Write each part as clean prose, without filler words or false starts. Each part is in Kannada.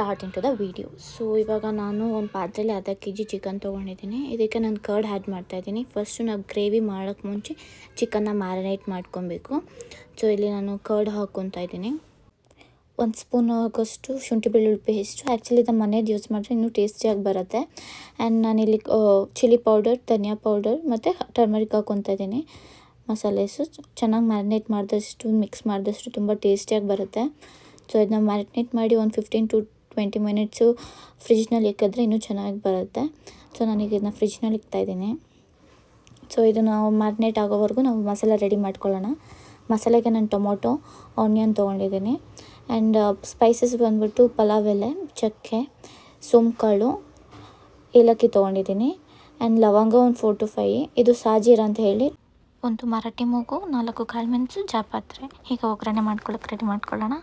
Start into the video. So ಇವಾಗ ನಾನು ಒಂದು ಪಾತ್ರೆಯಲ್ಲಿ ಅರ್ಧ kg ಚಿಕನ್ ತೊಗೊಂಡಿದ್ದೀನಿ. ಇದಕ್ಕೆ ನಾನು ಕರ್ಡ್ ಆ್ಯಡ್ ಮಾಡ್ತಾಯಿದ್ದೀನಿ. ಫಸ್ಟು ನಾವು ಗ್ರೇವಿ ಮಾಡೋಕ್ಕೆ ಮುಂಚೆ ಚಿಕನ್ನ ಮ್ಯಾರಿನೇಟ್ ಮಾಡ್ಕೊಬೇಕು. ಸೊ ಇಲ್ಲಿ ನಾನು ಕರ್ಡ್ ಹಾಕ್ಕೊತಾ ಇದ್ದೀನಿ. 1 ಸ್ಪೂನ್ ಆಗೋಷ್ಟು ಶುಂಠಿ ಬೆಳ್ಳುಳ್ಳಿ ಪೇಸ್ಟು. ಆ್ಯಕ್ಚುಲಿ ಇದು ಮನೇದು ಯೂಸ್ ಮಾಡಿದ್ರೆ ಇನ್ನೂ ಟೇಸ್ಟಿಯಾಗಿ ಬರುತ್ತೆ. ಆ್ಯಂಡ್ ನಾನಿಲ್ಲಿ ಚಿಲ್ಲಿ ಪೌಡರ್, ಧನಿಯಾ ಪೌಡರ್ ಮತ್ತು ಟರ್ಮರಿಕ್ ಹಾಕ್ಕೊತಾ ಇದ್ದೀನಿ. ಮಸಾಲೆಸು ಚೆನ್ನಾಗಿ ಮ್ಯಾರಿನೇಟ್ ಮಾಡಿದಷ್ಟು ಮಿಕ್ಸ್ ಮಾಡಿದಷ್ಟು ತುಂಬ ಟೇಸ್ಟಿಯಾಗಿ ಬರುತ್ತೆ. ಸೊ ಇದನ್ನ ಮ್ಯಾರಿನೇಟ್ ಮಾಡಿ ಒಂದು 15 to 20 ಮಿನಿಟ್ಸು ಫ್ರಿಜ್ನಲ್ಲಿ ಇಕ್ಕಿದ್ರೆ ಇನ್ನೂ ಚೆನ್ನಾಗಿ ಬರುತ್ತೆ. ಸೊ ನಾನೀಗ ಇದನ್ನ ಫ್ರಿಜ್ನಲ್ಲಿ ಇಕ್ತಾಯಿದ್ದೀನಿ. ಸೊ ಇದು ನಾವು ಮ್ಯಾರಿನೇಟ್ ಆಗೋವರೆಗೂ ನಾವು ಮಸಾಲೆ ರೆಡಿ ಮಾಡ್ಕೊಳ್ಳೋಣ. ಮಸಾಲೆಗೆ ನಾನು ಟೊಮೊಟೊ, ಆನಿಯನ್ ತೊಗೊಂಡಿದ್ದೀನಿ. ಆ್ಯಂಡ್ ಸ್ಪೈಸಸ್ ಬಂದ್ಬಿಟ್ಟು ಪಲಾವ್ ಎಲೆ, ಚಕ್ಕೆ, ಸೋಂಕಾಳು, ಏಲಕ್ಕಿ ತೊಗೊಂಡಿದ್ದೀನಿ. ಆ್ಯಂಡ್ ಲವಂಗ ಒಂದು 4 to 5. ಇದು ಸಾಜೀರ ಅಂತ ಹೇಳಿ. ಒಂದು ಮರಾಠಿ ಮೂಗು, 4 ಕಾಳುಮೆಣಸು, ಜಾಪತ್ರೆ. ಈಗ ಒಗ್ಗರಣೆ ಮಾಡ್ಕೊಳ್ಳೋಕೆ ರೆಡಿ ಮಾಡ್ಕೊಳ್ಳೋಣ.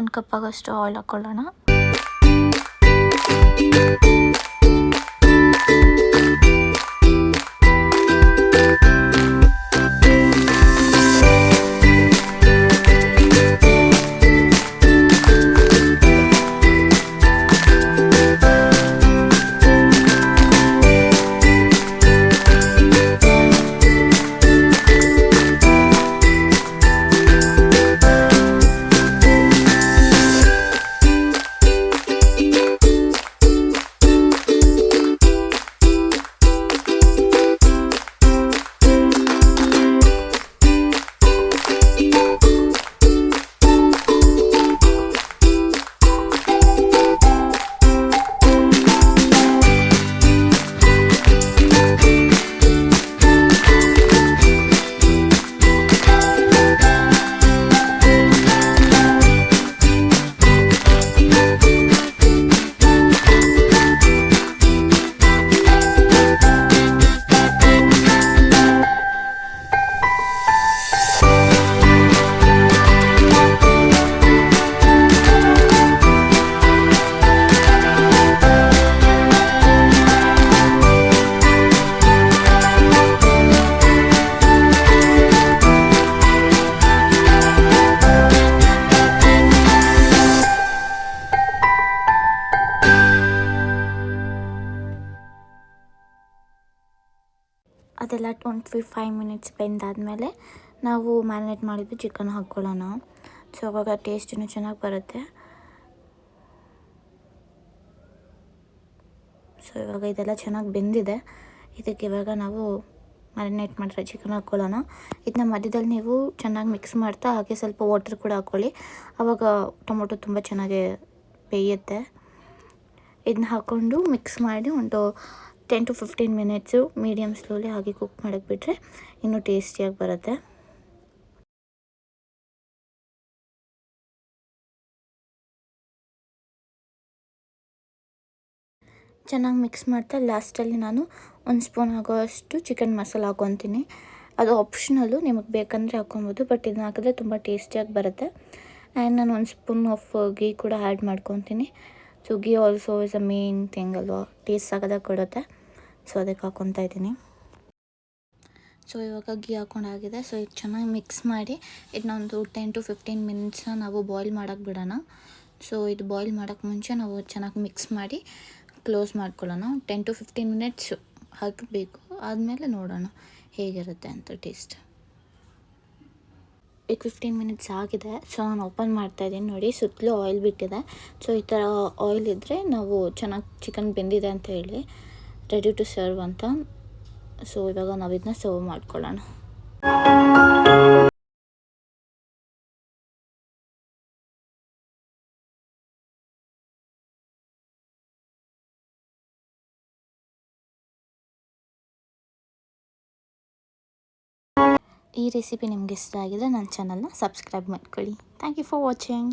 1 ಕಪ್ ಆಗೋಷ್ಟು ಆಯಿಲ್ ಹಾಕ್ಕೊಳ್ಳೋಣ. ಅದೆಲ್ಲ 25 ಮಿನಿಟ್ಸ್ ಬೆಂದಾದಮೇಲೆ ನಾವು ಮ್ಯಾರಿನೇಟ್ ಮಾಡಿದ್ದು ಚಿಕನ್ ಹಾಕ್ಕೊಳ್ಳೋಣ. ಸೊ ಅವಾಗ ಟೇಸ್ಟೂ ಚೆನ್ನಾಗಿ ಬರುತ್ತೆ. ಸೊ ಇವಾಗ ಇದೆಲ್ಲ ಚೆನ್ನಾಗಿ ಬೆಂದಿದೆ. ಇದಕ್ಕೆ ಇವಾಗ ನಾವು ಮ್ಯಾರಿನೇಟ್ ಮಾಡಿರೋ ಚಿಕನ್ ಹಾಕ್ಕೊಳ್ಳೋಣ. ಇದನ್ನ ಮಧ್ಯದಲ್ಲಿ ನೀವು ಚೆನ್ನಾಗಿ ಮಿಕ್ಸ್ ಮಾಡ್ತಾ ಹಾಗೆ ಸ್ವಲ್ಪ ವಾಟರ್ ಕೂಡ ಹಾಕ್ಕೊಳ್ಳಿ. ಆವಾಗ ಟೊಮೊಟೊ ತುಂಬ ಚೆನ್ನಾಗಿ ಬೇಯುತ್ತೆ. ಇದನ್ನ ಹಾಕ್ಕೊಂಡು ಮಿಕ್ಸ್ ಮಾಡಿ ಒಂದು 10 to 15 ಮಿನಿಟ್ಸು ಮೀಡಿಯಮ್ ಸ್ಲೋಲಿ ಹಾಗೆ ಕುಕ್ ಮಾಡೋಕ್ಕೆ ಬಿಟ್ಟರೆ ಇನ್ನೂ ಟೇಸ್ಟಿಯಾಗಿ ಬರುತ್ತೆ. ಚೆನ್ನಾಗಿ ಮಿಕ್ಸ್ ಮಾಡ್ತಾ ಲಾಸ್ಟಲ್ಲಿ ನಾನು 1 ಸ್ಪೂನ್ ಆಗೋಷ್ಟು ಚಿಕನ್ ಮಸಾಲ ಹಾಕ್ಕೊತೀನಿ. ಅದು ಆಪ್ಷನಲ್ಲು, ನಿಮಗೆ ಬೇಕಂದರೆ ಹಾಕ್ಕೊಬೋದು. ಬಟ್ ಇದನ್ನ ಹಾಕಿದ್ರೆ ತುಂಬ ಟೇಸ್ಟಿಯಾಗಿ ಬರುತ್ತೆ. ಆ್ಯಂಡ್ ನಾನು 1 ಸ್ಪೂನ್ ಆಫ್ ಗೀ ಕೂಡ ಆ್ಯಡ್ ಮಾಡ್ಕೊತೀನಿ. So ghee also is a main thing ಅಲ್ವಾ, ಟೇಸ್ಟ್ ಆಗೋದಾಗ ಕೊಡುತ್ತೆ. ಸೊ ಅದಕ್ಕೆ ಹಾಕ್ಕೊತಾ ಇದ್ದೀನಿ. ಸೊ ಇವಾಗ ಗೀ ಹಾಕ್ಕೊಂಡಾಗಿದೆ. ಸೊ ಇದು ಚೆನ್ನಾಗಿ ಮಿಕ್ಸ್ ಮಾಡಿ ಇದನ್ನೊಂದು 10 to 15 ಮಿನಿಟ್ಸ್ನ ನಾವು ಬಾಯ್ಲ್ ಮಾಡೋಕ್ಕೆ ಬಿಡೋಣ. ಸೊ ಇದು ಬಾಯ್ಲ್ ಮಾಡೋಕ್ಕೆ ಮುಂಚೆ ನಾವು ಚೆನ್ನಾಗಿ ಮಿಕ್ಸ್ ಮಾಡಿ ಕ್ಲೋಸ್ ಮಾಡ್ಕೊಳ್ಳೋಣ. 10 to 15 ಮಿನಿಟ್ಸ್ ಹಾಕಬೇಕು. ಆದಮೇಲೆ ನೋಡೋಣ ಹೇಗಿರುತ್ತೆ ಅಂತ ಟೇಸ್ಟ್. ಈಗ 15 ಮಿನಿಟ್ಸ್ ಆಗಿದೆ. ಸೊ ನಾನು ಓಪನ್ ಮಾಡ್ತಾಯಿದ್ದೀನಿ. ನೋಡಿ, ಸುತ್ತಲೂ ಆಯಿಲ್ ಬಿಟ್ಟಿದೆ. ಸೊ ಈ ಥರ ಆಯಿಲ್ ಇದ್ದರೆ ನಾವು ಚೆನ್ನಾಗಿ ಚಿಕನ್ ಬೆಂದಿದೆ ಅಂತ ಹೇಳಿ ರೆಡಿ ಟು ಸರ್ವ್ ಅಂತ. ಸೊ ಇವಾಗ ನಾವು ಇದನ್ನ ಸರ್ವ್ ಮಾಡ್ಕೊಳ್ಳೋಣ. ಈ ರೆಸಿಪಿ ನಿಮ್ಗೆ ಇಷ್ಟ ಆಗಿದ್ರೆ ನನ್ನ ಚಾನಲ್ನ ಸಬ್ಸ್ಕ್ರೈಬ್ ಮಾಡ್ಕೊಳ್ಳಿ. Thank you for watching.